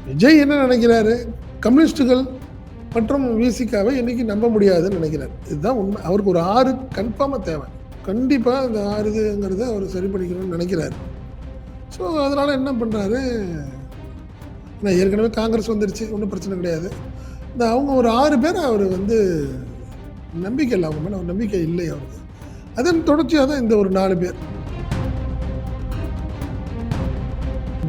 விஜய் என்ன நினைக்கிறாரு? கம்யூனிஸ்டுகள் மற்றும் விசிகாவை இன்னைக்கு நம்ப முடியாதுன்னு நினைக்கிறாரு. இதுதான் உண்மை. அவருக்கு ஒரு 6 கன்ஃபார்மா தேவை. கண்டிப்பா அந்த 6 இதுங்கிறத அவர் சரி பண்ணிக்கணும்னு நினைக்கிறாரு. ஸோ அதனால என்ன பண்றாரு, நான் ஏற்கனவே காங்கிரஸ் வந்துருச்சு, ஒண்ணும் பிரச்சனை கிடையாது. இந்த அவங்க ஒரு 6 பேர அவரு வந்து நம்பிக்கை இல்ல, அவங்க மேல ஒரு நம்பிக்கை இல்லை அவருக்கு. அதன் தொடர்ச்சியா தான் இந்த ஒரு 4 பேர்.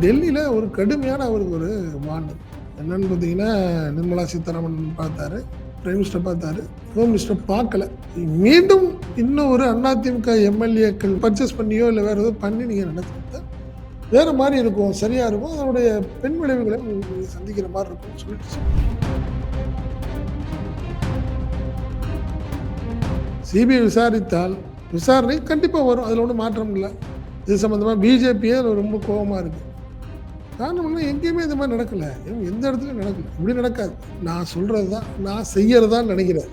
டெல்லியில ஒரு கடுமையான அவருக்கு ஒரு வார்னிங். என்னன்னு பார்த்தீங்கன்னா, நிர்மலா சீதாராமன் பார்த்தாரு, பிரைம் மினிஸ்டர் பார்த்தாரு, ஹோம் மினிஸ்டர் பார்க்கல. மீண்டும் இன்னும் ஒரு அதிமுக எம்எல்ஏக்கள் பர்ச்சேஸ் பண்ணியோ இல்லை வேற ஏதோ பண்ணி நீங்க நடத்துறது வேற மாதிரி இருக்கும், சரியா இருக்கும், அதனுடைய பின் விளைவுகளை நீங்க சந்திக்கிற மாதிரி இருக்கும்னு சொல்லிட்டு சிபிஐ விசாரித்தால் விசாரணை கண்டிப்பா வரும், அதுல ஒன்றும் மாற்றம் இல்லை. இது சம்பந்தமா பிஜேபியே ரொம்ப கோபமா இருக்கு. காரணம்னா எங்கேயுமே இந்த மாதிரி நடக்கல, எந்த இடத்துலையும் நடக்கல, இப்படி நடக்காது. நான் சொல்றது தான், நான் செய்யறதான்னு நினைக்கிறேன்.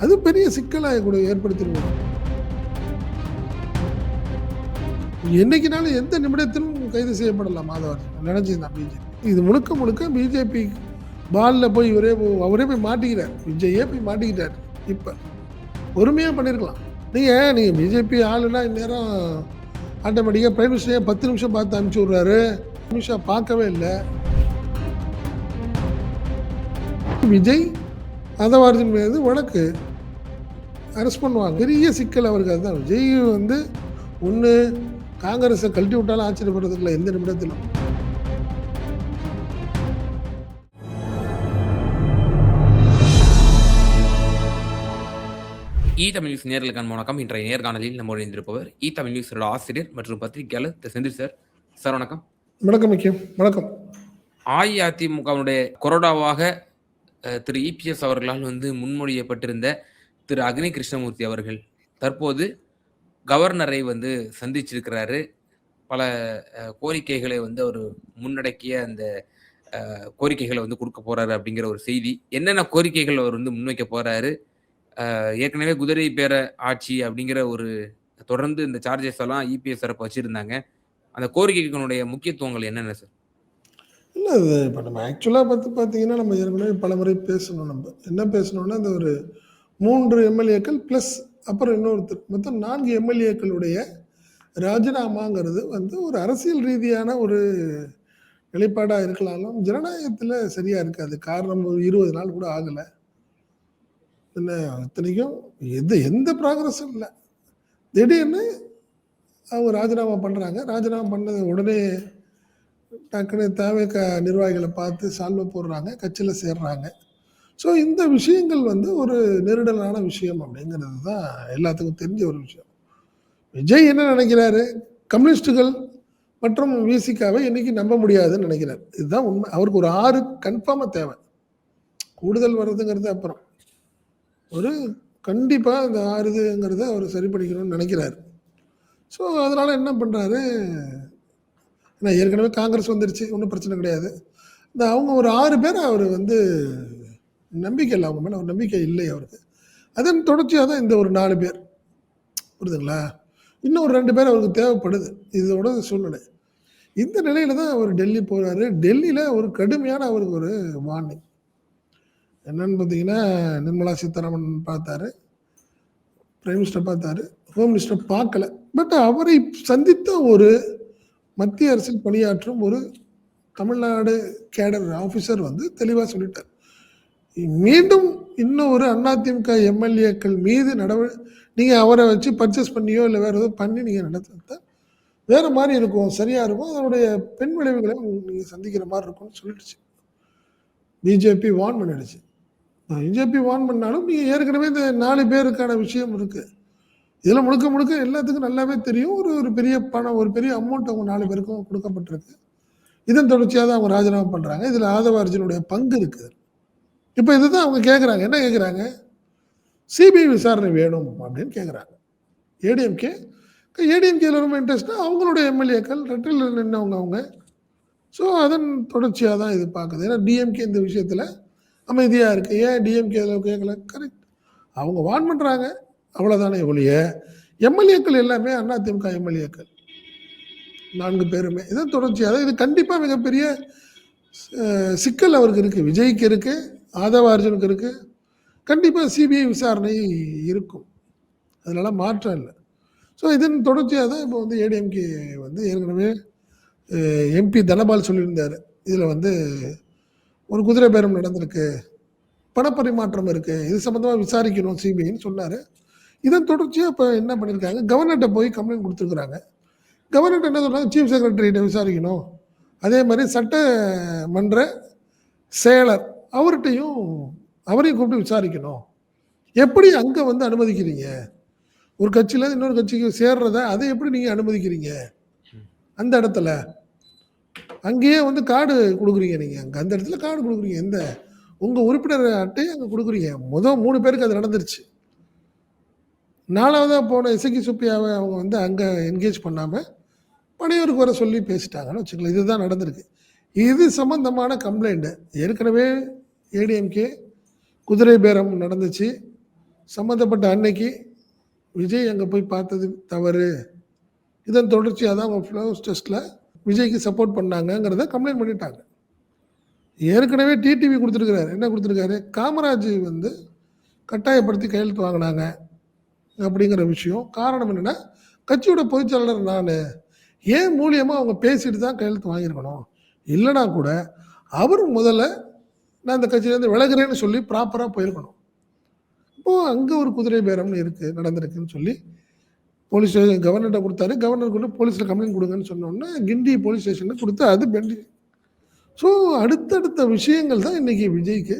அது பெரிய சிக்கலாக கூட ஏற்படுத்திடுவோம். என்னைக்குனாலும் எந்த நிமிடத்திலும் கைது செய்யப்படலாம் மாதவர் நினைச்சிருந்தான் பிஜேபி. இது முழுக்க முழுக்க பிஜேபி பாலில் போய் அவரே போய் மாட்டிக்கிறார், விஜயே போய் மாட்டிக்கிட்டார். இப்போ பொறுமையாக பண்ணியிருக்கலாம். நீங்கள் பிஜேபி ஆளுனா இந்நேரம் ஆட்டோமேட்டிக்காக பிரைம் மினிஸ்டரே 10 நிமிஷம் பார்த்து அனுப்பிச்சி விட்றாரு. நிமிஷம் பார்க்கவே இல்லை. விஜய் அதவார்ஜின் மீது வழக்கு அரெஸ்ட் பண்ணுவாங்க. பெரிய சிக்கல் அவருக்கு அதுதான். விஜய் வந்து ஒன்று காங்கிரஸை கழட்டி விட்டாலும் ஆச்சரியப்படுறதுக்கு இல்லை எந்த நிமிடத்திலும். தமிழ் நியூஸ் நேர்களுக்கான வணக்கம். இன்றைய நேர்காணலில் நம்ம இணைந்திருப்பவர் தமிழ் நியூஸோட ஆசிரியர் மற்றும் பத்திரிகையாளர் செந்தில் சார். சார் வணக்கம். வணக்கம். முக்கியம் வணக்கம். அஇஅதிமுகவுடைய கொறடாவாக திரு இபிஎஸ் அவர்களால் முன்மொழியப்பட்டிருந்த திரு அக்னி கிருஷ்ணமூர்த்தி அவர்கள் தற்போது கவர்னரை சந்திச்சிருக்கிறாரு. பல கோரிக்கைகளை அவர் முன்னடக்கிய அந்த கோரிக்கைகளை கொடுக்க போறாரு அப்படிங்கிற ஒரு செய்தி. என்னென்ன கோரிக்கைகள் அவர் முன்வைக்க போறாரு, ஏற்கனவே குதிரை பேர ஆட்சி அப்படிங்கிற ஒரு தொடர்ந்து இந்த சார்ஜஸ் எல்லாம் இபிஎஸ் தரப்பு வச்சிருந்தாங்க. அந்த கோரிக்கைகளுடைய முக்கியத்துவங்கள் என்னென்ன சார்? இல்லை, அது இப்போ நம்ம ஆக்சுவலாக பார்த்தீங்கன்னா நம்ம ஏற்கனவே பல முறை பேசணும். நம்ம என்ன பேசணும்னா, இந்த ஒரு 3 எம்எல்ஏக்கள் ப்ளஸ் அப்புறம் இன்னொருத்தர் மொத்தம் 4 எம்எல்ஏக்களுடைய ராஜினாமாங்கிறது ஒரு அரசியல் ரீதியான ஒரு நிலைப்பாடாக இருக்கலாலும் ஜனநாயகத்தில் சரியாக இருக்காது. காரணம் ஒரு 20 நாள் கூட ஆகலை. என்ன இத்தனைக்கும் எந்த ப்ராக்ரஸும் இல்லை. திடீர்னு அவங்க ராஜினாமா பண்ணுறாங்க. ராஜினாமா பண்ணது உடனே டக்குன்னு தேவைக்க நிர்வாகிகளை பார்த்து சால்வை போடுறாங்க, கட்சியில் சேர்றாங்க. ஸோ இந்த விஷயங்கள் ஒரு நெருடலான விஷயம் அப்படிங்கிறது தான் எல்லாத்துக்கும் தெரிஞ்ச ஒரு விஷயம். விஜய் என்ன நினைக்கிறாரு, கம்யூனிஸ்டுகள் மற்றும் விசிகாவை இன்னைக்கு நம்ப முடியாதுன்னு நினைக்கிறார். இதுதான் உண்மை. அவருக்கு ஒரு 6 கன்ஃபார்மாக தேவை. கூடுதல் வர்றதுங்கிறது அப்புறம் ஒரு கண்டிப்பாக இந்த 6 இதுங்கிறத அவர் சரி பண்ணிக்கணும்னு நினைக்கிறாரு. ஸோ அதனால் என்ன பண்ணுறாரு, ஏன்னா ஏற்கனவே காங்கிரஸ் வந்துருச்சு, ஒன்றும் பிரச்சனை கிடையாது. இந்த அவங்க ஒரு 6 பேர் அவர் நம்பிக்கை இல்லை, அவங்க மேலே ஒரு நம்பிக்கை இல்லை அவருக்கு. அதன் தொடர்ச்சியாக தான் இந்த ஒரு 4 பேர். புரியுதுங்களா? இன்னும் ஒரு 2 பேர் அவருக்கு தேவைப்படுது. இதோட சூழ்நிலை. இந்த நிலையில தான் அவர் டெல்லி போகிறாரு. டெல்லியில் ஒரு கடுமையான அவருக்கு ஒரு வார்னிங். என்னன்னு பார்த்தீங்கன்னா, நிர்மலா சீதாராமன் பார்த்தாரு, பிரைம் மினிஸ்டர் பார்த்தாரு, ஹோம் மினிஸ்டர் பார்க்கல. பட் அவரை சந்தித்த ஒரு மத்திய அரசில் பணியாற்றும் ஒரு தமிழ்நாடு கேடர் ஆஃபீஸர் தெளிவாக சொல்லிட்டார், மீண்டும் இன்னும் ஒரு அதிமுக எம்எல்ஏக்கள் மீது நீங்கள் அவரை வச்சு பர்ச்சேஸ் பண்ணியோ இல்லை வேற ஏதோ பண்ணி நீங்கள் நடத்துறத வேற மாதிரி இருக்கும், சரியா இருக்கும், அதனுடைய பின் விளைவுகளை நீங்கள் சந்திக்கிற மாதிரி இருக்கும்னு சொல்லிடுச்சு. பிஜேபி வார்ன் பண்ணிடுச்சு. பிஜேபி வார்ன் பண்ணாலும் நீங்கள் ஏற்கனவே இந்த 4 பேருக்கான விஷயம் இருக்கு. இதில் முழுக்க முழுக்க எல்லாத்துக்கும் நல்லாவே தெரியும். ஒரு பெரிய பணம், ஒரு பெரிய அமௌண்ட் அவங்க 4 பேருக்கும் கொடுக்கப்பட்டிருக்கு. இதன் தொடர்ச்சியாக தான் அவங்க ராஜினாமா பண்ணுறாங்க. இதில் ஆதவ அர்ஜுனுடைய பங்கு இருக்குது. இப்போ இதுதான் அவங்க கேட்குறாங்க. என்ன கேட்குறாங்க, சிபிஐ விசாரணை வேணும் அப்படின்னு கேட்குறாங்க. ஏடிஎம்கேல ரொம்ப இன்ட்ரெஸ்ட்னா அவங்களுடைய எம்எல்ஏக்கள் ரெட்டில் நின்றவங்க அவங்க. ஸோ அதன் தொடர்ச்சியாக தான் இது பார்க்குது. ஏன்னா டிஎம்கே இந்த விஷயத்தில் அமைதியாக இருக்குது. ஏன் டிஎம்கே கேட்கல? கரெக்ட், அவங்க வார்ன் பண்ணுறாங்க, அவ்வளோதானே ஒழிய எம்எல்ஏக்கள் எல்லாமே அதிமுக எம்எல்ஏக்கள் 4 பேருமே இதன் தொடர்ச்சியாக இது கண்டிப்பாக மிகப்பெரிய சிக்கல் அவருக்கு இருக்குது, விஜய்க்கு இருக்குது, ஆதவ அர்ஜுனுக்கு இருக்குது. கண்டிப்பாக சிபிஐ விசாரணை இருக்கும், அதனால மாற்றம் இல்லை. ஸோ இதன் தொடர்ச்சியாக தான் இப்போ வந்து ஏடிஎம்கே வந்து ஏற்கனவே எம்பி தனபால் சொல்லியிருந்தார், இதில் வந்து ஒரு குதிரை பேரம் நடந்திருக்கு, பணப்பரிமாற்றம் இருக்குது, இது சம்மந்தமாக விசாரிக்கணும் சிபிஐன்னு சொன்னார். இதன் தொடர்ச்சியாக இப்போ என்ன பண்ணியிருக்காங்க, கவர்னர்கிட்ட போய் கம்ப்ளைண்ட் கொடுத்துருக்குறாங்க. கவர்னர் என்ன சொல்றாங்க, சீஃப் செக்ரட்டரிகிட்ட விசாரிக்கணும், அதே மாதிரி சட்டமன்ற செயலர் அவரையும் கூப்பிட்டு விசாரிக்கணும். எப்படி அங்கே வந்து அனுமதிக்கிறீங்க, ஒரு கட்சியில இன்னொரு கட்சிக்கு சேர்றத அதை எப்படி நீங்கள் அனுமதிக்கிறீங்க? அந்த இடத்துல அங்கேயே வந்து கார்டு கொடுக்குறீங்க, நீங்கள் அங்கே அந்த இடத்துல கார்டு கொடுக்குறீங்க, எந்த உங்கள் உறுப்பினர் அட்டையை அங்கே கொடுக்குறீங்க. முதல் 3 பேருக்கு அது நடந்துருச்சு. 4வதாக போன இசக்கி சுப்பியாவை அவங்க வந்து அங்கே என்கேஜ் பண்ணாமல் பனையூருக்கு வர சொல்லி பேசிட்டாங்கன்னு வச்சுக்கலாம். இதுதான் நடந்திருக்கு. இது சம்பந்தமான கம்ப்ளைண்ட்டு ஏற்கனவே ஏடிஎம்கே குதிரை பேரம் நடந்துச்சு, சம்மந்தப்பட்ட அன்னைக்கு விஜய் அங்கே போய் பார்த்தது தவறு, இதன் தொடர்ச்சியாக தான் அவங்க ஃப்ளோஸ் டெஸ்ட்டில் விஜய்க்கு சப்போர்ட் பண்ணாங்கங்கிறத கம்ப்ளைண்ட் பண்ணிட்டாங்க. ஏற்கனவே டிடிவி கொடுத்துருக்கிறாரு, என்ன கொடுத்துருக்காரு, காமராஜ் வந்து கட்டாயப்படுத்தி கையெழுத்து வாங்கினாங்க அப்படிங்கிற விஷயம். காரணம் என்னென்னா, கட்சியோட பொதுச்செயலாளர் நான், ஏன் மூலியமாக அவங்க பேசிட்டு தான் கையெழுத்து வாங்கியிருக்கணும், இல்லைனா கூட அவர் முதல்ல நான் இந்த கட்சியிலேருந்து விலகுறேன்னு சொல்லி ப்ராப்பராக போயிருக்கணும். இப்போது அங்கே ஒரு குதிரை பேரம்னு இருக்குது, நடந்திருக்குன்னு சொல்லி போலீஸ் ஸ்டேஷன் கவர்னர்கிட்ட கொடுத்தாரு. கவர்னர் கொண்டு போலீஸில் கம்ப்ளைண்ட் கொடுங்கன்னு சொன்னோன்னே கிண்டி போலீஸ் ஸ்டேஷனில் கொடுத்து அது பெண்டிங். ஸோ அடுத்தடுத்த விஷயங்கள் தான் இன்றைக்கி விஜய்க்கு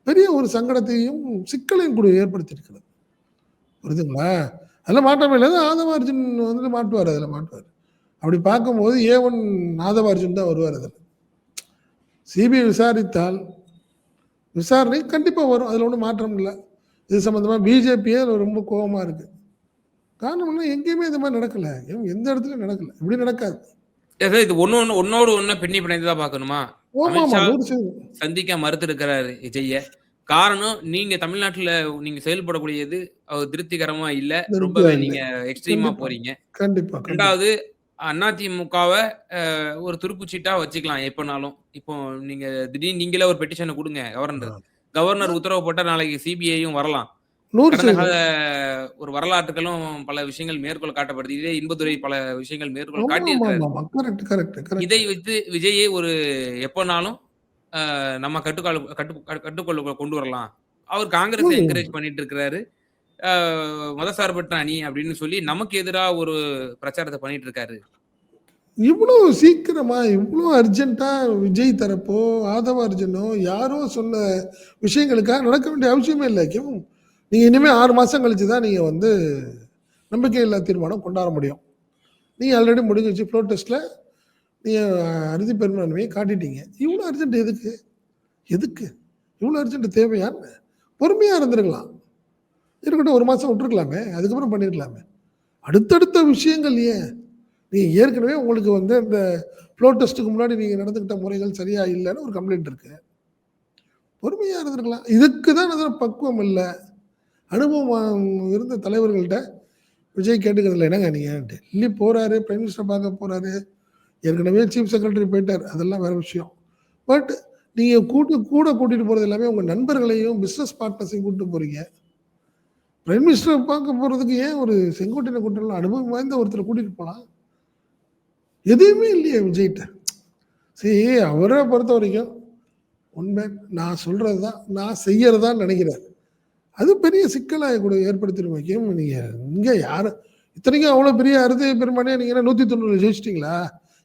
பெரிய ஒரு சங்கடத்தையும் சிக்கலையும் கூட ஏற்படுத்தியிருக்கிறது. புரியுதுங்களா? அதில் மாற்றமே இல்லை. ஆதவ அர்ஜுன் வந்துட்டு மாட்டுவார், அதில் மாட்டுவார். அப்படி பார்க்கும்போது A1 ஆதவ அர்ஜுன் தான் வருவார். அதில் சிபிஐ விசாரித்தால் விசாரணை கண்டிப்பாக வரும், அதில் ஒன்றும் மாற்றம் இல்லை. இது சம்மந்தமாக பிஜேபியே ரொம்ப கோபமாக இருக்குது. காரணம்னா எங்கேயுமே இந்த மாதிரி நடக்கலை, எந்த இடத்துலையும் நடக்கலை, இப்படி நடக்காது. இது ஒன்னோடு ஒன்று பெண்ணி பிணைந்து பார்க்கணுமா? அமித்ஷா சந்திக்க மறுத்து இருக்கிறாரு விஜய. காரணம், நீங்க தமிழ்நாட்டில் நீங்க செயல்படக்கூடியது திருப்திகரமா இல்ல, ரொம்பவே நீங்க எக்ஸ்ட்ரீமா போறீங்க. கண்டிப்பா. ரெண்டாவது, அதிமுகவை ஒரு துருப்புச்சீட்டா வச்சுக்கலாம் எப்பனாலும். இப்போ நீங்க திடீர்னு நீங்களே ஒரு பெட்டிஷனை கொடுங்க, கவர்னர் உத்தரவு போட்டா நாளைக்கு சிபிஐயும் வரலாம். ஒரு வரலாற்றுகளும் பல விஷயங்கள் மேற்கோள் காட்டப்படுது. இதே இன்பதுரை பல விஷயங்கள் மேற்கோள் காட்டியிருக்காரு. இதை வைத்து விஜயை ஒரு எப்பனாலும் நம்ம கட்டுக்கொள்ள கொண்டு வரலாம். அவர் காங்கிரஸ் என்கரேஜ் பண்ணிட்டு இருக்கிறாரு, மதசார்பற்ற அணி அப்படின்னு சொல்லி நமக்கு எதிராக ஒரு பிரச்சாரத்தை பண்ணிட்டு இருக்காரு. இவ்வளோ சீக்கிரமா இவ்வளோ அர்ஜென்ட்டா விஜய் தரப்போ ஆதவ அர்ஜுனோ யாரோ சொன்ன விஷயங்களுக்காக நடக்க வேண்டிய அவசியமே இல்லை. நீங்கள் இனிமேல் 6 மாதம் கழிச்சு தான் நீங்கள் வந்து நம்பிக்கையில்லா தீர்மானம் கொண்டாட முடியும். நீங்கள் ஆல்ரெடி முடிஞ்சிச்சு, ஃப்ளோர் டெஸ்ட்டில் நீங்கள் அறுதி பெரும்பான்மையை காட்டிட்டீங்க. இவ்வளோ அர்ஜென்ட் எதுக்கு இவ்வளோ அர்ஜென்ட் தேவையான்னு பொறுமையாக இருந்துருக்கலாம். இருக்கட்டும், 1 மாதம் விட்டுருக்கலாமே, அதுக்கப்புறம் பண்ணியிருக்கலாமே. அடுத்தடுத்த விஷயங்கள் ஏன்? நீங்கள் ஏற்கனவே உங்களுக்கு வந்து இந்த ஃப்ளோர் டெஸ்ட்டுக்கு முன்னாடி நீங்கள் நடந்துக்கிட்ட முறைகள் சரியாக இல்லைன்னு ஒரு கம்ப்ளைண்ட் இருக்குது, பொறுமையாக இருந்திருக்கலாம். இதுக்கு தான் அதில் பக்குவம் இல்லை. அனுபவம் இருந்த தலைவர்கள்ட்ட விஜய் கேட்டுக்கிறதுல என்னங்க, நீங்கள் டெல்லி போகிறாரு, பிரைம் மினிஸ்டர் பார்க்க போகிறாரு, ஏற்கனவே சீஃப் செக்ரட்டரி போயிட்டார், அதெல்லாம் வேறு விஷயம். பட் நீங்கள் கூட்டிகிட்டு போகிறது எல்லாமே உங்கள் நண்பர்களையும் பிஸ்னஸ் பார்ட்னர்ஸையும் கூப்பிட்டு போகிறீங்க. பிரைம் மினிஸ்டரை பார்க்க போகிறதுக்கு ஏன் ஒரு செங்கோட்டையினை கூட்டலாம், அனுபவம் வாய்ந்த ஒருத்தரை கூட்டிகிட்டு போகலாம். எதுவுமே இல்லையே விஜய்கிட்ட. சரி, அவரை பொறுத்த வரைக்கும் உண்மை நான் சொல்கிறது தான், நான் செய்யறதான்னு நினைக்கிறார். அது பெரிய சிக்கலாக கூட ஏற்படுத்திடும். வைக்கும் நீங்கள் இங்கே யார் இத்தனைக்கும் அவ்வளோ பெரிய அறுதி பெரும்பானே நீங்கள் 190 ஜெயிச்சிட்டிங்களா?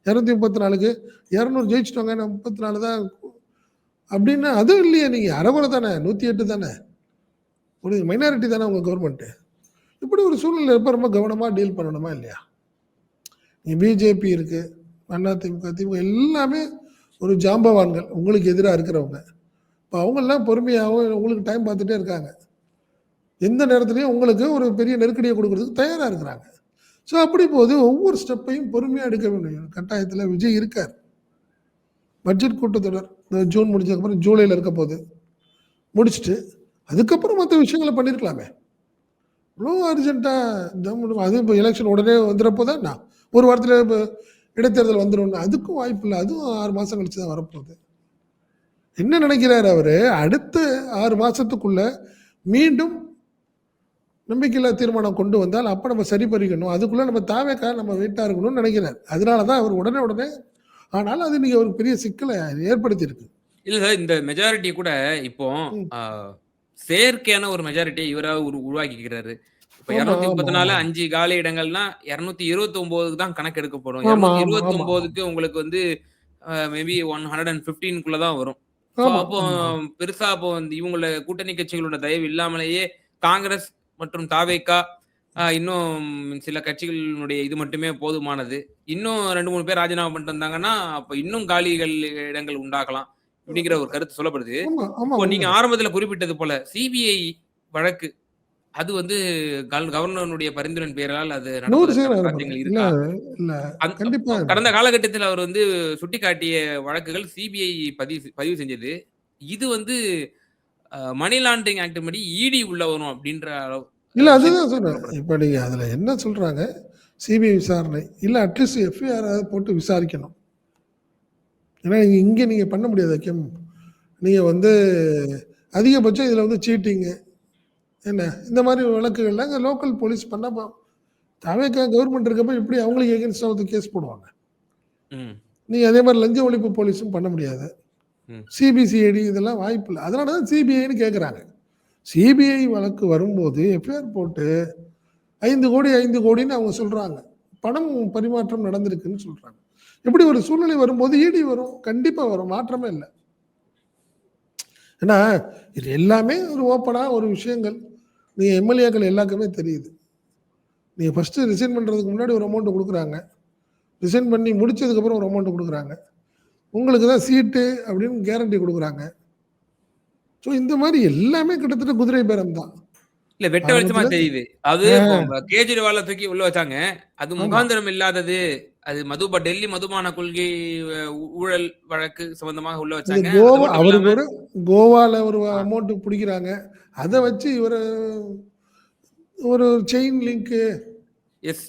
234க்கு 200 ஜெயிச்சிட்டோங்க, 34 தான் அப்படின்னா அதுவும் இல்லையே. நீங்கள் அரைகுறை தானே, 108 தானே, ஒரு மைனாரிட்டி தானே உங்கள் கவர்மெண்ட்டு. இப்படி ஒரு சூழ்நிலை எப்போ ரொம்ப கவனமாக டீல் பண்ணணுமா இல்லையா? பிஜேபி இருக்குது, அதிமுக, திமுக எல்லாமே ஒரு ஜாம்பவான்கள் உங்களுக்கு எதிராக இருக்கிறவங்க. இப்போ அவங்கெல்லாம் பொறுமையாகவும் உங்களுக்கு டைம் பார்த்துட்டே இருக்காங்க. எந்த நேரத்துலையும் உங்களுக்கு ஒரு பெரிய நெருக்கடியை கொடுக்கறதுக்கு தயாராக இருக்கிறாங்க. ஸோ அப்படி போது ஒவ்வொரு ஸ்டெப்பையும் பொறுமையாக எடுக்க வேண்டிய கட்டாயத்தில் விஜய் இருக்கார். பட்ஜெட் கூட்டத்தொடர் ஜூன் முடிஞ்சதுக்கப்புறம் ஜூலையில் இருக்க போது முடிச்சுட்டு அதுக்கப்புறம் மற்ற விஷயங்களை பண்ணியிருக்கலாமே. இவ்வளோ அர்ஜென்ட்டாக அதுவும் இப்போ எலெக்ஷன் உடனே வந்துடுறப்போ தான் நான் ஒரு வாரத்தில் இப்போ இடைத்தேர்தல் வந்துடும், அதுக்கும் வாய்ப்பு இல்லை. அதுவும் 6 மாதம் கழிச்சு தான் வரப்போகுது. என்ன நினைக்கிறாரு அவரு, அடுத்த 6 மாசத்துக்குள்ள மீண்டும் நம்பிக்கையில்லா தீர்மானம் கொண்டு வந்தால், அப்ப நம்ம சரி பண்ணிக்கணும். அதுக்குள்ள நம்ம தாவேக்கா நம்ம வெயிட்டா இருக்கணும்னு நினைக்கிறாரு. அதனால தான் அவர் உடனே ஆனால் அது இன்னைக்கு ஒரு பெரிய சிக்கல ஏற்படுத்தியிருக்கு. இல்ல சார், இந்த மெஜாரிட்டி கூட இப்போ ம். அ செயற்கையான ஒரு மெஜாரிட்டிய இவரா உருவாக்கிக்கிறாரு. இப்ப ஆமா, ஆமா, 234 ஆமா. 5 காலி இடங்கள்னா 229க்கு தான் கணக்கு எடுக்கப்படும். ஆமா, ஆமா, ஆமா. 229க்கு உங்களுக்கு வந்து மேபி 115க்குள்ள தான் வரும். ஸோ ஆமா, அப்போ ஆமா. பெருசா அப்போ வந்து இவங்கள கூட்டணி கட்சிகளோட தயவு இல்லாமலேயே காங்கிரஸ் மற்றும் தாவேகா இன்னும் சில கட்சிகளினுடைய இது மட்டுமே போதுமானது. இன்னும் 2, 3 பேர் ராஜினாமா பண்ணிட்டு வந்தாங்கன்னா, அப்ப இன்னும் காலிகள் இடங்கள் உண்டாகலாம். இப்படிங்கிற ஒரு கருத்து சொல்லப்படுது. ஆமா, ஆமா. இப்போ நீங்க உண்மதான். ஆரம்பத்தில குறிப்பிட்டது போல சிபிஐ வழக்கு அது வந்து கவர்னருடைய பரிந்துரையின் பேரால் அது 100% நடப்பதற்கான நடப்பாரு. சாத்தியங்கள் இல்ல, இருக்கா? இல்ல. கண்டிப்பா கடந்த இருக்கும். காலகட்டத்தில அவர் வந்து சுட்டிக்காட்டிய வழக்குகள் சிபிஐ பதிவு செஞ்சது. இது வந்து மணி லாண்டரிங் ஆக்ட் படி இடி உள்ள வரும் அப்படின்ற இல்ல அதுதான் விஷயத்த சொல்றேன். சொல்லப்படுது. இப்ப நீங்க அதுல என்ன சொல்றாங்க, சிபிஐ விசாரணை. இல்ல அட்லீஸ்ட் எஃப்ஐஆர் ஆவது போட்டு விசாரிக்கணும். ஏன்னா இங்க நீங்க பண்ண முடியாது ஹக்கீம். நீங்க வந்து அதிகபட்சம் இதுல வந்து சீட்டிங்கு, என்ன இந்த மாரி வழக்குகள்ல அங்க லோக்கல் போலீஸ் பண்ணா தாவேக்கா கவர்மெண்ட் இருக்கப்ப எப்படி அவங்களுக்கு எகென்ஸ்டா வந்து கேஸ் போடுவாங்க. ம். நீங்க அதே மாரி லஞ்ச ஒழிப்பு போலீஸும் பண்ண முடியாது. ம். சிபிசிஐடி இதெல்லாம் வாய்ப்பில்ல. அதனால தான் சிபிஐன்னு கேட்குறாங்க. சிபிஐ வழக்கு வரும்போது எஃப்ஐஆர் போட்டு 5,00,00,000 5,00,00,000ன்னு அவங்க சொல்றாங்க. பணம் பரிமாற்றம் நடந்திருக்குன்னு சொல்றாங்க. இப்படி ஒரு சூழ்நிலை வரும்போது இடி வரும். கண்டிப்பா வரும். மாற்றமே இல்ல. ஏன்னா, இது எல்லாமே ஒரு ஓப்பனா ஒரு விஷயங்கள். நீங்க எம்எல்ஏக்கள் எல்லாருக்குமே தெரியுது. நீங்க ஃபர்ஸ்ட்டு ரிசைன் பண்றதுக்கு முன்னாடி ஒரு அமௌண்ட் குடுக்குறாங்க. ரிசைன் பண்ணி முடிச்சதுக்கப்புறம் ஒரு அமௌண்ட் குடுக்குறாங்க. உங்களுக்கு தான் சீட்டு அப்படின்னு கேரண்டி குடுக்குறாங்க. ஸோ இந்த மாரி எல்லாமே கிட்டத்தட்ட குதிரை பேரம் தான். இல்ல வெட்ட வெளிச்சமா ஆரம்பத்துல தெரியுது. அது ஆ இப்போ கேஜ்ரிவால தூக்கி உள்ள வச்சாங்க. அது ஆமா. முகாந்திரம் இல்லாதது. அது டெல்லி மதுபான கொள்கை ஊழல் வழக்கு சம்பந்தமாக உள்ள இது வச்சாங்க. அது கோவா மட்டும் அவருக்கு இல்லாம ஒரு கோவால ஒரு ஆ, அமௌண்ட் புடிக்கிறாங்க. அத ம். வச்சு இவர ஒரு செயின் லிங்க்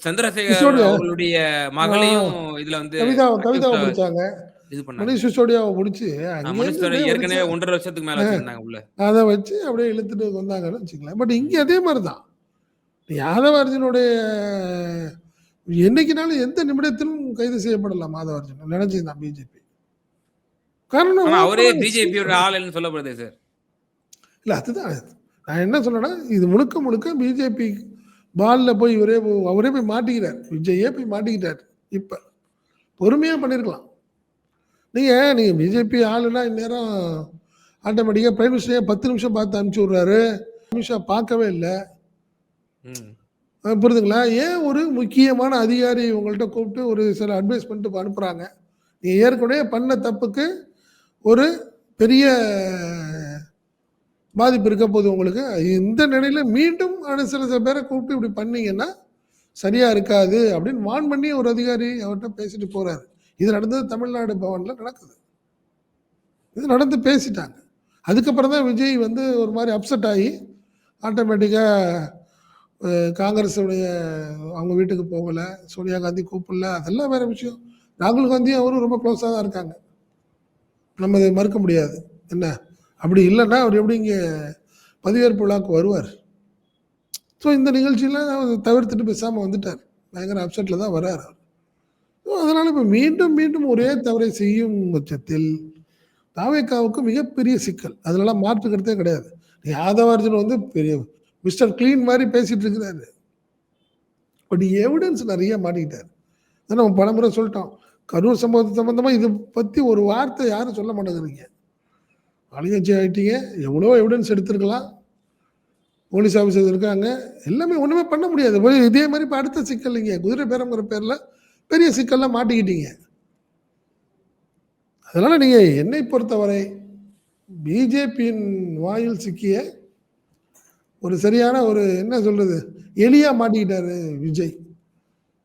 சந்திரசேகர் சிசோடியா அவர்களுடைய ஆ மகளையும் இதுல வந்து கவிதாவ அக்யூஸ்டா புடிச்சாங்க. இது பண்ணாங்க. மணீஷ் சிசோடியாவ புடிச்சு மனுஷ் அங்கேருந்து சிசோடியா இப்படியே வலிச்ச ஏற்கனவே 1 1/2 வருஷத்துக்கு மேல வச்சிருந்தாங்க உள்ள. அத வச்சு அப்படியே இழுத்துட்டு வந்தாங்கன்னு வச்சுக்கங்களேன். பட் இங்க ம். அதே மாரி தான். யாதவ அர்ஜுனுடைய என்னைக்குனாலும் எந்த நிமிடத்திலும் கைது செய்யப்படலாம் மாதவ அர்ஜுன். நினைச்சதுதான் பிஜேபி. காரணம் ஆனா அவரே ஓப்பனா பிஜேபியோட ஆளுன்னு சொல்லப்படுதே சார். இல்ல அதுதான். நான் என்ன சொன்னேன்னா, இது முழுக்க முழுக்க பிஜேபி பால்ல போய் அவரே போய் மாட்டிக்கிறார். விஜயே போய் மாட்டிக்கிட்டார். இப்ப. பொறுமையா பண்ணியிருக்கலாம். நீங்க பிஜேபி ஆளுன்னா இந்நேரம் ஆட்டோமேட்டிக்கா பிரைம் மினிஸ்டரே 10 நிமிஷம் பார்த்து அனுப்பிச்சு விடுறாரு. அமித்ஷா பார்க்கவே இல்ல. ம். புரியுதுங்களா? ஏன் ஒரு முக்கியமான அதிகாரி உங்கள்ட்ட கூப்பிட்டு ஒரு சில அட்வைஸ் பண்ணிட்டு அனுப்புறாங்க. நீங்க ஏற்கனவே பண்ண தப்புக்கு ஒரு பெரிய பாதிப்பு இருக்க போகுது உங்களுக்கு. இந்த நிலையில மீண்டும் சில பேர கூப்பிட்டு இப்படி பண்ணீங்கன்னா, சரியா இருக்காது அப்படின்னு வார்ன் பண்ணி ஒரு அதிகாரி அவர்ட்ட பேசிட்டு போறாரு. இது நடந்தது தமிழ்நாடு பவன்ல நடக்குது. இது நடந்து பேசிட்டாங்க. அதுக்கப்புறம் தான் விஜய் வந்து ஒரு மாரி அப்செட் ஆயி, ஆட்டோமேட்டிக்கா காங்கிரஸுடைய அவங்க வீட்டுக்கு போகல. சோனியா காந்தி கூப்பிடல. அதெல்லாம் வேற விஷயம். ராகுல் காந்தியும் அவரும் ரொம்ப க்ளோஸா தான் இருக்காங்க. நம்ம இத மறுக்க முடியாது. என்ன? அப்படி இல்லன்னா, அவர் எப்படி இங்க பதவியேற்பு விழாவுக்கு வருவார்? ஸோ இந்த நிகழ்ச்சியெல்லாம் தவிர்த்துட்டு பேசாம வந்துட்டார். பயங்கர அப்செட்ல தான் வராரு அவர். ஸோ அதனால இப்ப மீண்டும், மீண்டும் ஒரே தவறை செய்யும் பட்சத்தில், தாவேகாவுக்கு மிகப்பெரிய சிக்கல். அதுலலாம் மாற்று கருத்தே கிடையாது. யாதவார்ஜுன் வந்து பெரிய மிஸ்டர் கிளீன் மாரி பேசிட்டு இருக்கிறாரு. பட் எவிடன்ஸ் நெறைய மாட்டிக்கிட்டாரு. அதான் நம்ம பலமுறை சொல்லிட்டோம். கரூர் சம்பவம் சம்பந்தமா இத பத்தி ஒரு வார்த்தை யாரும் சொல்ல மாட்டேங்கிறீங்க. ஆளுங்கட்சி ஆயிட்டீங்க. எவ்வளோ எவிடன்ஸ் எடுத்திருக்கலாம். போலீஸ் ஆஃபீசர்ஸ் இருக்காங்க. எல்லாமே ஒண்ணுமே பண்ண முடியாது. இதே மாரி இப்ப அடுத்த சிக்கல் நீங்க குதிரை பேரம்ங்கிற பேர்ல பெரிய சிக்கல்ல மாட்டிக்கிட்டீங்க. அதனால நீங்க என்னை பொறுத்தவரை பிஜேபியின் வாயில் சிக்கிய ஒரு சரியான ஒரு என்ன சொல்றது? எலியா மாட்டிக்கிட்டாரு விஜய்.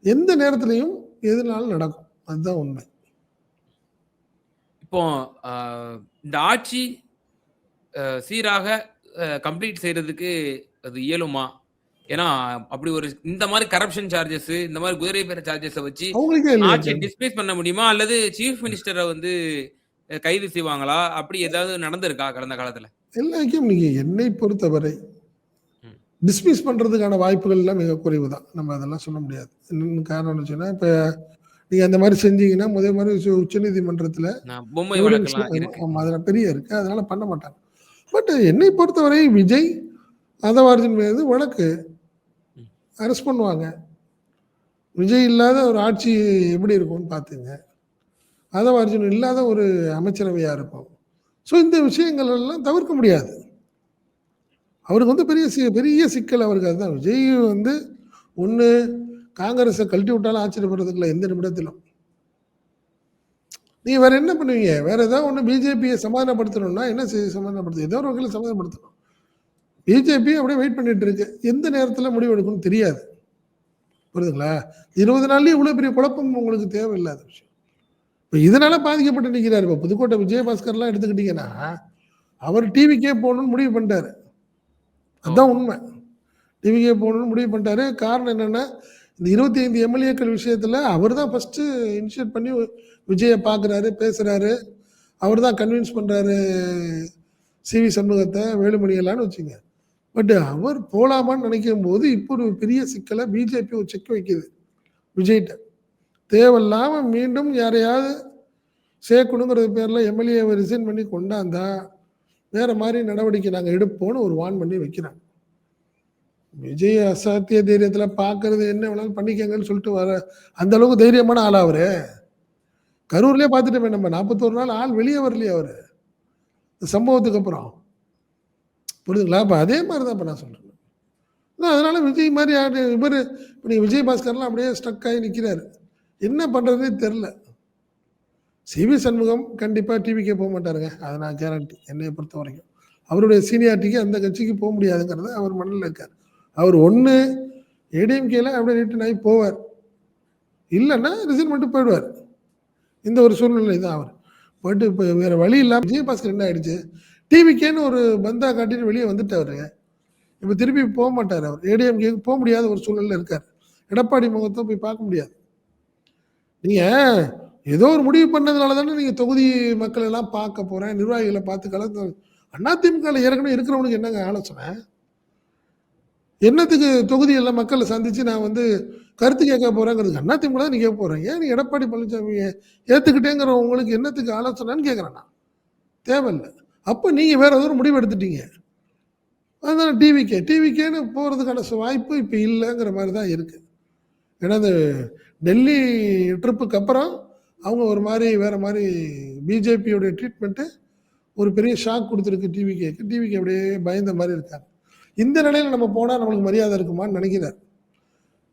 எந்த நேரத்திலயும் எதுனாலும் நடக்கும். அதுதான் உண்மை. இப்போ அ இந்த ஆட்சி சீராக கம்ப்ளீட் செய்றதுக்கு அது இயலுமா? ஏன்னா, அப்படி ஒரு இந்த மாரி கரப்ஷன் சார்ஜஸ், இந்த மாரி குதிரை பேர சார்ஜஸ வச்சு அவங்களுக்கே இல்லையே ஆட்சிய டிஸ்மிஸ் பண்ண முடியுமா? அல்லது சீஃப் மினிஸ்டர வந்து கைது செய்வாங்களா? அப்படி ஏதாவது நடந்திருக்கா கடந்த காலத்துல? எல்லாருக்கும் நீங்க என்னை பொறுத்தவரை ம். டிஸ்மிஸ் பண்றதுக்கான வாய்ப்புகள்லாம் மிக குறைவு தான். நம்ம அதெல்லாம் சொல்ல முடியாது. என்னன்னு காரணம்னு சொன்னா, இப்ப நீங்க அந்த மாரி செஞ்சீங்கன்னா, முதல் மாரி உச்சநீதிமன்றத்தில பொம்மை வழக்கெல்லாம் எவிடன்ஸ்லாம் இருக்கு. ஆமா அதெல்லாம் பெரிய இருக்கு. அதனால பண்ண மாட்டாங்க. பட் என்னை பொறுத்தவரை விஜய், ஆதவர்ஜுன் மீது வழக்கு ம். அரெஸ்ட் பண்ணுவாங்க. விஜய் இல்லாத ஒரு ஆட்சி எப்படி இருக்கும்னு பார்த்துங்க. ஆதவர்ஜுன் இல்லாத ஒரு அமைச்சரவையா இருக்கும். ஸோ இந்த விஷயங்கள் எல்லாம் தவிர்க்க முடியாது. அவருக்கு வந்து பெரிய சிக்கல் அவருக்கு அதுதான். விஜய் வந்து ஒண்ணு காங்கிரஸ கழட்டி விட்டாலும் ஆச்சரியப்படுறதுக்கு இல்ல எந்த நிமிடத்திலும். நீங்க வேற என்ன பண்ணுவீங்க? வேற ஏதாவது ஒண்ணு பிஜேபிய சமாதானப்படுத்தணும்னா என்ன சமாதானப்படுத்தணும்? ஏதோ ஒரு வகையில சமாதானப்படுத்தணும். பிஜேபி அப்படியே வெயிட் பண்ணிட்டு இருக்கு. எந்த நேரத்தில முடிவு எடுக்கும்னு தெரியாது. புரியுதுங்களா? 20 நாள்லயே இவ்வளோ பெரிய குழப்பம் உங்களுக்கு தேவையில்லாத விஷயம். இப்ப இதனால பாதிக்கப்பட்டு நிக்கிறாரு. இப்ப புதுக்கோட்டை விஜயபாஸ்கர்லாம் எடுத்துக்கிட்டீங்கன்னா, அவர் டிவிக்கே போகணும்னு முடிவு பண்ணிட்டாரு. ஓ! அதான் உண்மை. டிவிக்கே போகணும்னு முடிவு பண்ணிட்டாரு. காரணம் என்னன்னா, இந்த 25 எம்எல்ஏக்கள் விஷயத்துல அவர் தான் ஃபர்ஸ்ட்டு இனிஷியேட் பண்ணி விஜய பார்க்குறாரு, பேசுறாரு. அவர் தான் கன்வின்ஸ் பண்றாரு சிவி சண்முகத்த, வேலுமணியெல்லாம்னு வச்சுங்க. பட் அவர் போலாமான்னு நினைக்கும்போது, இப்போ ஒரு பெரிய சிக்கல பிஜேபி ஒரு செக் வைக்குது விஜய்ட்ட. தேவையில்லாம மீண்டும் யாரையாவது சேர்க்கணுங்கிற பேர்ல எம்எல்ஏவை ரிசைன் பண்ணி கொண்டாந்தா, வேற மாரி நடவடிக்கை நாங்க எடுப்போம்னு ஒரு வார்ன் பண்ணி வைக்கிறாங்க. விஜய் அசாத்திய தைரியத்துல பார்க்கறது என்ன வேணாலும் பண்ணிக்கங்கன்னு சொல்லிட்டு அந்த அளவுக்கு தைரியமான ஆளா அவரு? கரூர்லயே பார்த்துட்டோமே நம்ம 41 நாள் ஆள் வெளிய வரலையே அவரு. இந்த சம்பவத்துக்கு அப்புறம். புரியுதுங்களா? அப்ப அதே மாரி தான் இப்ப நான் சொல்றேன். அதனால விஜய் மாரி ஆளு இவரு இப்ப நீங்க விஜயபாஸ்கர்லாம் அப்படியே ஸ்ட்ரக் ஆகி நிக்கிறாரு. என்ன பண்றதுன்னே தெரியல. சிவி சண்முகம் கண்டிப்பா டிவிக்கே போமாட்டாருங்க. அது நான் கேரண்டி என்னைய பொறுத்தவரைக்கும். அவருடைய சீனியாரிட்டிக்கு அந்த கட்சிக்கு முடியாதுங்கிறது அவர் மனதில இருக்காரு. அவர் ஒண்ணு ஏடிஎம்கேல அப்படியே ரிட்டர்ன் ஆகி போவார். இல்லன்னா ரிசைன் பண்ணிட்டு போயிடுவார். இந்த ஒரு சூழ்நிலை தான் அவர். போயிட்டு இப்ப வேற வழி இல்லாம விஜயபாஸ்கர் என்ன ஆயிடுச்சு, டிவிக்கேன்னு ஒரு பந்தா காட்டிட்டு வெளிய வந்துட்டாரு. இப்ப திருப்பி போமாட்டாரு அவர். ஏடிஎம்கேக்கு முடியாத ஒரு சூழ்நிலையில இருக்காரு. எடப்பாடி முகத்த போய் பார்க்க முடியாது. நீங்க ஏதோ ஒரு முடிவு பண்ணதுனால தானே நீங்க தொகுதி மக்கள் எல்லாம் பார்க்க போறேன், நிர்வாகிகள பார்த்து கலந்து அதிமுகல ஏற்கனவே இருக்கிறவனுக்கு என்னங்க ஆலோசனை? என்னத்துக்கு தொகுதியில மக்கள சந்திச்சு நான் வந்து கருத்து கேட்க போறேங்கிறதுக்கு அதிமுக தான் நீ கேட்க போறேன். ஏன் நீ எடப்பாடி பழனிசாமிய ஏத்துக்கிட்டேங்கிற உங்களுக்கு என்னத்துக்கு ஆலோசனைன்னு கேட்கிறேன் நான். தேவையில்ல. அப்ப நீங்க வேற ஏதோ ஒரு முடிவு எடுத்துட்டீங்க. அதனால டிவிக்கேன்னு போறதுக்கான வாய்ப்பு இப்ப இல்லங்கிற மாரி தான் இருக்கு. ஏன்னா, இந்த டெல்லி ட்ரிப்புக்கு அப்புறம் அவங்க ஒரு மாரி வேற மாரி பிஜேபியோட ட்ரீட்மெண்ட்டு ஒரு பெரிய ஷாக் குடுத்துருக்கு டிவிகேக்கு. டிவிகே அப்படியே பயந்த மாரி இருக்காங்க. இந்த நிலையில நம்ம போனா நம்மளுக்கு மரியாதை இருக்குமான்னு நெனைக்கிறாரு.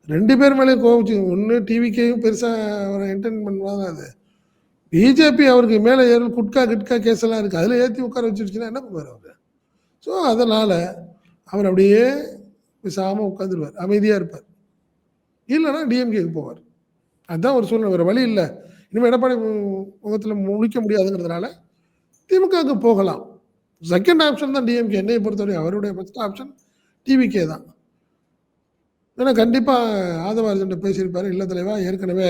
2 பேர் மேலயும் கோவிச்சு ஒண்ணு டிவிகேயும் பெருசா ஒரு என்டர்டெயின்மென்ட் தான் அது. பிஜேபி அவருக்கு மேல ஏறும் குட்கா, கிட்கா கேஸ் எல்லாம் இருக்கு. அதுல ஏத்தி உட்கார வச்சுருச்சுன்னா என்ன பண்ணுவாரு அவரு? ஸோ, அதனால அவர் அப்படியே பேசாம உட்காந்துருவார். அமைதியா இருப்பார். இல்லன்னா டிஎம்கேக்கு போவார். அதான் ஒரு சூழ்நிலை. வேற வழி இல்ல. இனிமே எடப்பாடி முகத்துல முழிக்க முடியாதுங்கிறதுனால திமுகவுக்கு போகலாம். செகண்ட் ஆப்ஷன் தான் டிஎம்கே. என்னைய பொறுத்தவரைக்கும் அவருடைய ஃபர்ஸ்ட் ஆப்ஷன் டிவிகே தான். ஏன்னா கண்டிப்பா ஆதவர்ஜன்ட்ட பேசியிருப்பாரு. இல்ல தலைவா ஏற்கனவே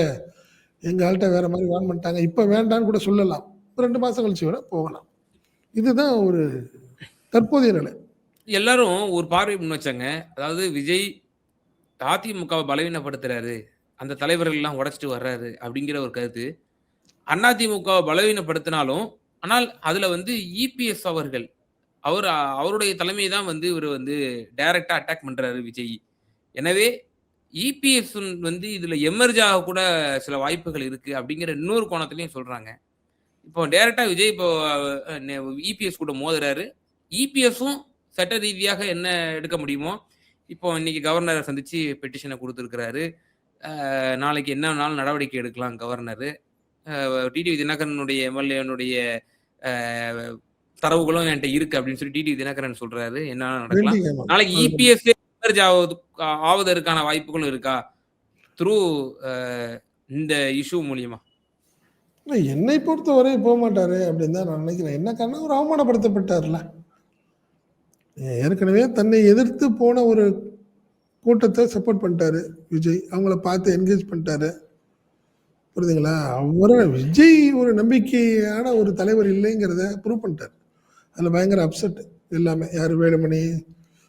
எங்க ஆள்ட்ட வேற மாரி வார்ன் பண்ணிட்டாங்க. இப்ப வேண்டான்னு கூட சொல்லலாம். 2 மாசம் கழிச்சு வேணா போகலாம். இதுதான் ஒரு தற்போதைய நிலை. எல்லாரும் ஒரு பார்வை முன் வச்சாங்க. அதாவது விஜய் அதிமுகவ பலவீனப்படுத்துறாரு. அந்த தலைவர்கள்லாம் உடைச்சுட்டு வர்றாரு அப்படிங்கிற ஒரு கருத்து. அதிமுகவ பலவீனப்படுத்தினாலும், ஆனால் அதுல வந்து இபிஎஸ் அவர்கள், அவருடைய தலைமை தான் வந்து இவரு வந்து டைரக்ட்டா அட்டாக் பண்றாரு விஜய். எனவே இபிஎஸ் வந்து இதுல எமர்ஜ் ஆக கூட சில வாய்ப்புகள் இருக்கு அப்படிங்கிற இன்னொரு கோணத்திலயும் சொல்றாங்க. இப்போ டைரக்ட்டா விஜய் இப்போ இபிஎஸ் கூட மோதுறாரு. இபிஎஸும் சட்ட ரீதியாக என்ன எடுக்க முடியுமோ, இப்போ இன்னைக்கு கவர்னர சந்திச்சு பெட்டிஷன குடுத்திருக்கிறாரு. நாளைக்கு என்ன வேணாலும் நடவடிக்கை எடுக்கலாம் கவர்னரு. டிடிவி தினகரனுடைய எம்எல்ஏனுடைய அ தரவுகளும் என்ட்ட இருக்கு அப்படின்னு சொல்லி டிடிவி தினகரன் சொல்றாரு. என்ன வேணாலும் நடக்கலாம். வெயிட்டிங் ஆமாம். நாளைக்கு இபிஎஸ்ஸே எமர்ஜ் ஆவதற்கான வாய்ப்புகளும் இருக்கா? த்ரூ அ இந்த இஷ்யூ மூலியமா. இல்ல என்னை பொறுத்தவரை போமாட்டாரு அப்படின்னு தான் நான் நினைக்கிறேன். என்ன காரணம் அவர் அவமானப்படுத்தப்பட்டார்ல. ஏற்கனவே தன்னை எதிர்த்து போன ஒரு கூட்டத்த சப்போர்ட் பண்ணிட்டாரு விஜய். அவங்கள பார்த்து என்கேஜ் பண்ணிட்டாரு. புரியுதுங்களா? விஜய் ஒரு நம்பிக்கையான ஒரு தலைவர் இல்லைங்கிறத ப்ரூவ் பண்ணிட்டாரு. அதில பயங்கர அப்செட் எல்லாமே. யாரு வேலுமணி,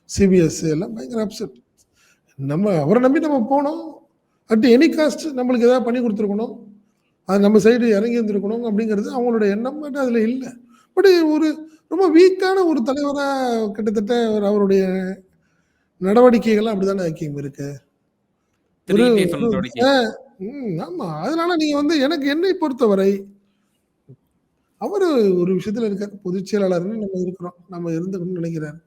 சிபிஎஸ் எல்லாம் பயங்கர அப்செட். அவர நம்பி நம்ம போனோம். அட் எனி காஸ்ட் நம்மளுக்கு ஏதாவது பண்ணி குடுத்துருக்கணும். அது நம்ம சைடு இறங்கி இருந்திருக்கணும் அப்படிங்கிறது அவங்களோட எண்ணம். பட் அதில இல்ல. பட் ஒரு ரொம்ப வீக்கான ஒரு தலைவரா கிட்டத்தட்ட அவருடைய நடவடிக்கைகள்லாம் அப்படித்தானே ஹக்கீம் இருக்கு. திரு ஒரு இபிஎஸ் நடவடிக்கை. அ ஆமா. அதனால நீங்க எனக்கு என்னை பொறுத்தவரை அவரு ஒரு விஷயத்துல இருக்காரு. பொதுச் செயலாளர்ன்னு நம்ம இருக்கிறோம். நம்ம இருந்துக்கணும்னு நினைக்கிறாரு.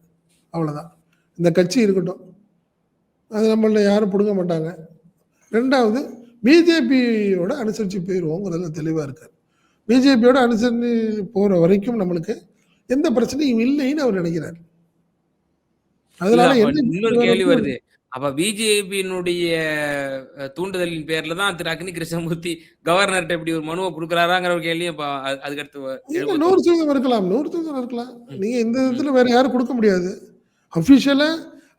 அவ்வளோதான். இந்த கட்சி இருக்கட்டும். அது நம்மள்ல யாரும் புடுங்க மாட்டாங்க. 2வது பிஜேபியோட அனுசரிச்சு போயிருவோங்கிறதுல தெளிவா இருக்காரு. பிஜேபியோட அனுசரிச்சு போற வரைக்கும் நம்மளுக்கு எந்த பிரச்சனையும் இல்லைன்னு அவர் நினைக்கிறாரு. இல்ல அதனால அப்ப என்னை இன்னொரு பொறுத்தவரை கேள்வி வருது. அப்ப பிஜேபியினுடைய தூண்டுதலின் பேர்ல தான் திரு அக்னி கிருஷ்ணமூர்த்தி கவர்னர்ட்ட இப்படி ஒரு மனுவ குடுக்குறாராங்கிற ஒரு கேள்வியும் இப்ப அதுக்கடுத்து இல்ல எழும்ப தோணுது. 100% இருக்கலாம். 100% இருக்கலாம். ம். நீங்க இந்த ம். விதத்துல வேற யாரும் குடுக்க முடியாது. அஃபிஷியலா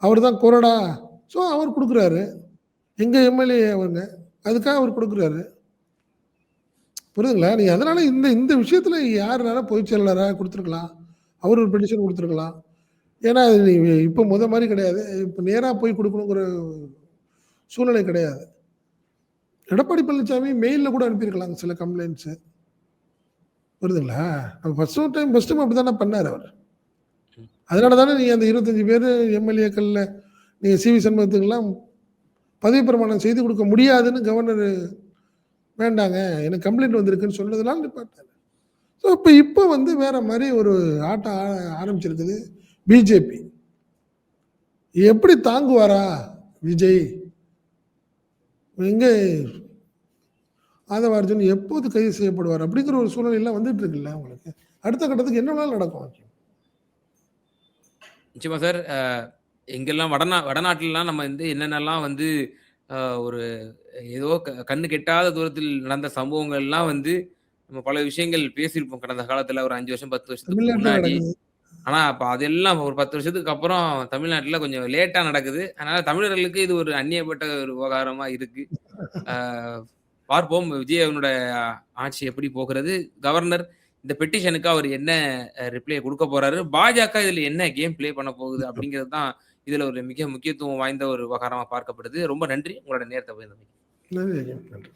அவர் தான் கொறடா. ஸோ அவர் குடுக்குறாரு. எங்க எம்எல்ஏ அவங்க. அதுக்காக அவர் குடுக்குறாரு. புரியுதுங்களா? நீங்க அதனால இந்த இந்த விஷயத்துல யாருனாலும் பொதுச் செயலாளரா குடுத்துருக்கலாம். அவர் ஒரு பெட்டிஷன் குடுத்துருக்கலாம். ஏன்னா, அது இப்ப மாரி கிடையாது. இப்ப நேரா போய் குடுக்கணுங்கிற சூழ்நிலை கிடையாது. எடப்பாடி பழனிசாமி மெயில்ல கூட அனுப்பியிருக்கலாங்க சில கம்ப்ளைண்ட்ஸ். புரியுதுங்களா? ஃபர்ஸ்ட் டைம் அப்படித்தானே பண்ணாரு அவரு. ம். அதனால தானே நீங்க அந்த 25 பேரு எம்எல்ஏக்கள்ல நீங்க சி.வி. சண்முகத்துக்குலாம் பதவி பிரமாணம் செய்து கொடுக்க முடியாதுன்னு கவர்னர் வேண்டாங்க. எனக்கு கம்ப்ளைண்ட் வந்திருக்குன்னு சொன்னதுனால நிப்பாட்டாரு. ஸோ இப்ப வேற மாரி ஒரு ஆட்டம் ஆரம்பிச்சிருக்குது பிஜேபி. எப்படி தாங்குவாரா விஜய்? எங்க ஆதவ அர்ஜுன் எப்போது கைது செய்யப்படுவார்? அப்படிங்கிற ஒரு சூழ்நிலைலாம் வந்துட்டு இருக்குல்ல உங்களுக்கு. அடுத்த கட்டத்துக்கு என்ன வேணாலும் நடக்கும். நிச்சயமா சார். எங்கெல்லாம் வடநாட்டுலலாம் நம்ம என்னென்னலாம் அ ஒரு ஏதோ கண்ணுக்கு எட்டாத தூரத்தில் நடந்த சம்பவங்கள்லாம் நம்ம பல விஷயங்கள் பேசியிருப்போம் கடந்த காலத்துல ஒரு 5 வருஷம், 10 வருஷத்துக்கு தமிழ்நாட்டுல முன்னாடி. நடக்குது. ஆனா, அப்ப அதெல்லாம் ஒரு 10 வருஷத்துக்கு அப்புறம் தமிழ்நாட்டுல கொஞ்சம் லேட்டா நடக்குது. அதனால தமிழர்களுக்கு இது ஒரு அந்நியப்பட்ட ஒரு விவகாரமா இருக்கு. ஆ பார்ப்போம் விஜய் அவனோட ஆட்சி எப்படி போகிறது? கவர்னர் இந்த பெட்டிஷனுக்கு அவர் என்ன ரிப்ளை குடுக்க போறாரு? பாஜக இதுல என்ன கேம் ப்ளே பண்ண போகுது? அப்படிங்கிறது தான் இதுல ஒரு மிக முக்கியத்துவம் வாய்ந்த ஒரு விவகாரமா பார்க்கப்படுது. ரொம்ப நன்றி. உங்களோட நேரத்த பகிர்ந்தமைக்கு. நன்றி. நன்றி.